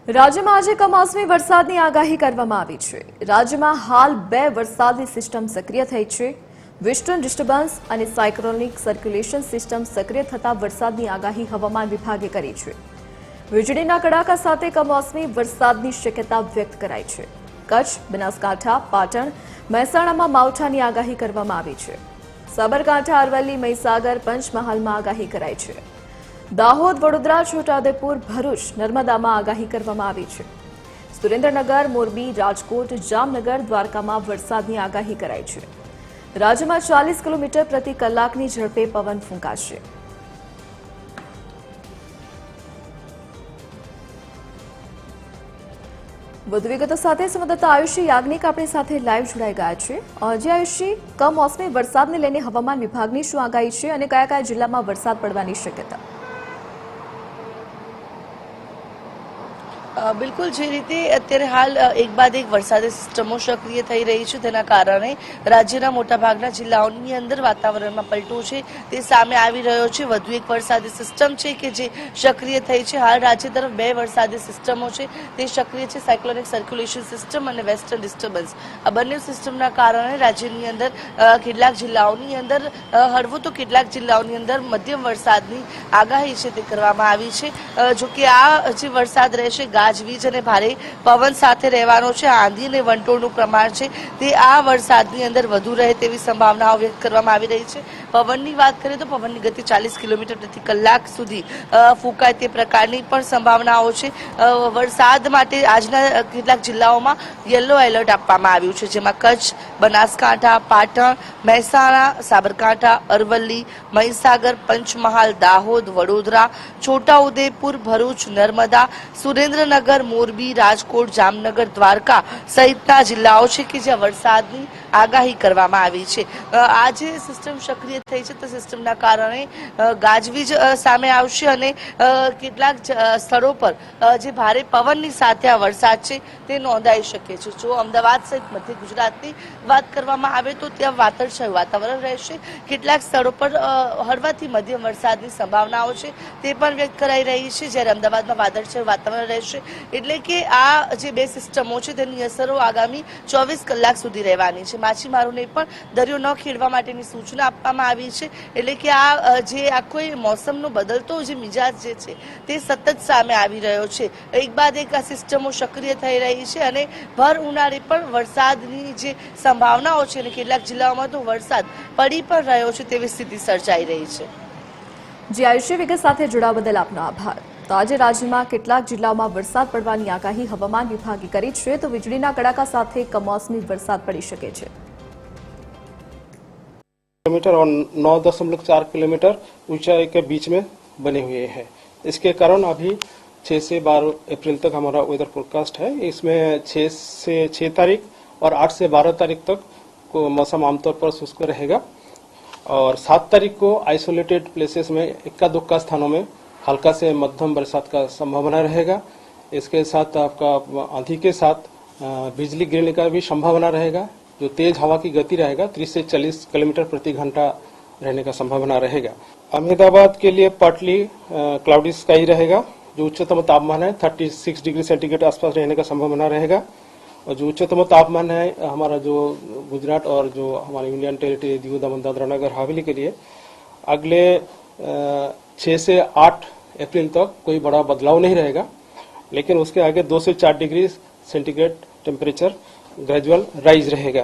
રાજ્યમાં આજે કમોસમી વરસાદની આગાહી કરવામાં આવી છે। રાજ્યમાં હાલ 2 વરસાદની સિસ્ટમ સક્રિય થઈ છે। વેસ્ટર્ન ડિસ્ટર્બન્સ અને સાયક્લોનિક સર્ક્યુલેશન સિસ્ટમ સક્રિય થતા વરસાદની આગાહી હવામાન વિભાગે કરી છે। વીજળીના કડાકા સાથે કમોસમી વરસાદની શક્યતા વ્યક્ત કરાઈ છે। કચ્છ, બનાસકાંઠા, પાટણ, મહેસાણામાં માવઠાની આગાહી કરવામાં આવી છે। સાબરકાંઠા, અરવલ્લી, મહીસાગર, પંચમહાલમાં આગાહી કરાઈ છે। દાહોદ, વડોદરા, છોટાઉદેપુર, ભરૂચ, નર્મદામાં આગાહી કરવામાં આવી છે। સુરેન્દ્રનગર, મોરબી, રાજકોટ, જામનગર, દ્વારકામાં વરસાદની આગાહી કરાઈ છે। રાજ્યમાં 40 કિલોમીટર પ્રતિ કલાકની ઝડપે પવન ફૂંકાશે। વધુ વિગતો સાથે સંવાદદાતા આયુષી યાજ્ઞિક આપણી સાથે લાઈવ જોડાઈ ગયા છે। જે આયુષી, કમોસમી વરસાદને લઈને હવામાન વિભાગની શું આગાહી છે અને કયા કયા જિલ્લામાં વરસાદ પડવાની શક્યતા? બિલકુલ જે રીતે અત્યારે હાલ એક બાદ એક વરસાદી સિસ્ટમો સક્રિય થઈ રહી છે તેના કારણે રાજ્યના મોટાભાગના જિલ્લાઓની અંદર વાતાવરણમાં પલટો છે તે સામે આવી રહ્યો છે। વધુ એક વરસાદી સિસ્ટમ છે કે જે સક્રિય થઈ છે। હાલ રાજ્ય તરફ 2 વરસાદી સિસ્ટમો છે તે સક્રિય છે, સાયક્લોનિક સર્ક્યુલેશન સિસ્ટમ અને વેસ્ટર્ન ડિસ્ટર્બન્સ। આ બંને સિસ્ટમના કારણે રાજ્યની અંદર કેટલાક જિલ્લાઓની અંદર હળવો તો કેટલાક જિલ્લાઓની અંદર મધ્યમ વરસાદની આગાહી છે તે કરવામાં આવી છે। જો કે આ જે વરસાદ રહેશે ગાજવીજ અને ભારે પવન સાથે રહેવાનો છે। આંધી અને વંટોળનું પ્રમાણ છે તે આ વરસાદની અંદર વધુ રહે તેવી સંભાવનાઓ વ્યક્ત કરવામાં આવી રહી છે। પવનની વાત કરીએ તો પવનની ગતિ 40 કિલોમીટર પ્રતિ કલાક સુધી ફૂંકાય તે પ્રકારની પણ સંભાવનાઓ છે। વરસાદ માટે આજના કેટલાક જિલ્લાઓમાં યલો એલર્ટ આપવામાં આવ્યું છે, જેમાં કચ્છ, બનાસકાંઠા, પાટણ, મહેસાણા, સાબરકાંઠા, અરવલ્લી, મહીસાગર, પંચમહાલ, દાહોદ, વડોદરા, છોટાઉદેપુર, ભરૂચ, નર્મદા, સુરેન્દ્રનગર, મોરબી, રાજકોટ, જામનગર, દ્વારકા સહિતના જિલ્લાઓ છે કે જ્યાં વરસાદની આગાહી કરવામાં આવી છે। આજે સિસ્ટમ સક્રિય થઈ છે તો સિસ્ટમના કારણે ગાજવીજ સામે આવશે અને કેટલાક સ્થળો પર જે ભારે પવનની સાથે આ વરસાદ છે તે નોંધાઈ શકે છે। જો અમદાવાદ સહિત મધ્ય ગુજરાતની વાત કરવામાં આવે તો ત્યાં વાદળછાયું વાતાવરણ રહેશે। કેટલાક સ્થળો પર હળવાથી મધ્યમ વરસાદની સંભાવનાઓ છે તે પણ વ્યક્ત કરાઈ રહી છે, જ્યારે અમદાવાદમાં વાદળછાયું વાતાવરણ રહેશે। એટલે કે આ જે 2 સિસ્ટમો છે તેની અસરો આગામી 24 કલાક સુધી રહેવાની છે। માછીમારોને પણ દરિયો ન ખેડવા માટેની સૂચના આપવામાં આવી છે। એટલે કે આ જે આખો મોસમનો બદલતો જે મિજાજ જે છે તે સતત સામે આવી રહ્યો છે। એક બાદ એક આ સિસ્ટમો સક્રિય થઈ રહી છે અને ભર ઉનાળે પણ વરસાદની જે સંભાવનાઓ છે અને કેટલાક જિલ્લાઓમાં તો વરસાદ પડી પણ રહ્યો છે તેવી સ્થિતિ સર્જાઈ રહી છે। જે આયુષી વિગત સાથે જોડાવા બદલ આપનો આભાર। તો આજે રાજ્યમાં કેટલાક જિલ્લાઓમાં વરસાદ પડવાની આગાહી હવામાન વિભાગે કરી છે, તો વીજળીના કડાકા સાથે કમોસમી વરસાદ પડી શકે છે। किलोमीटर और 9.4 किलोमीटर ऊंचाई के बीच में बने हुए हैं। इसके कारण अभी 6 से 12 अप्रैल तक हमारा वेदर फोरकास्ट है। इसमें 6 से 6 तारीख और 8 से 12 तारीख तक को मौसम आमतौर पर शुष्क रहेगा और 7 तारीख को आइसोलेटेड प्लेसेस में इक्का दुक्का स्थानों में हल्का से मध्यम बरसात का संभावना रहेगा। इसके साथ आपका आंधी के साथ बिजली गिरने का भी संभावना रहेगा। जो तेज हवा की गति रहेगा 30 से 40 किलोमीटर प्रति घंटा रहने का संभावना रहेगा। अहमदाबाद के लिए पार्टली क्लाउडी स्काई रहेगा। जो उच्चतम तापमान है 36 डिग्री सेंटीग्रेड आसपास रहने का संभावना रहेगा और जो उच्चतम तापमान है हमारा जो गुजरात और जो हमारे यूनियन टेरिटरी दीव दमन दादरा नगर हवेली के लिए अगले 6 से 8 अप्रैल तक कोई बड़ा बदलाव नहीं रहेगा, लेकिन उसके आगे 2 से 4 degree centigrade temperature gradual rise रहेगा।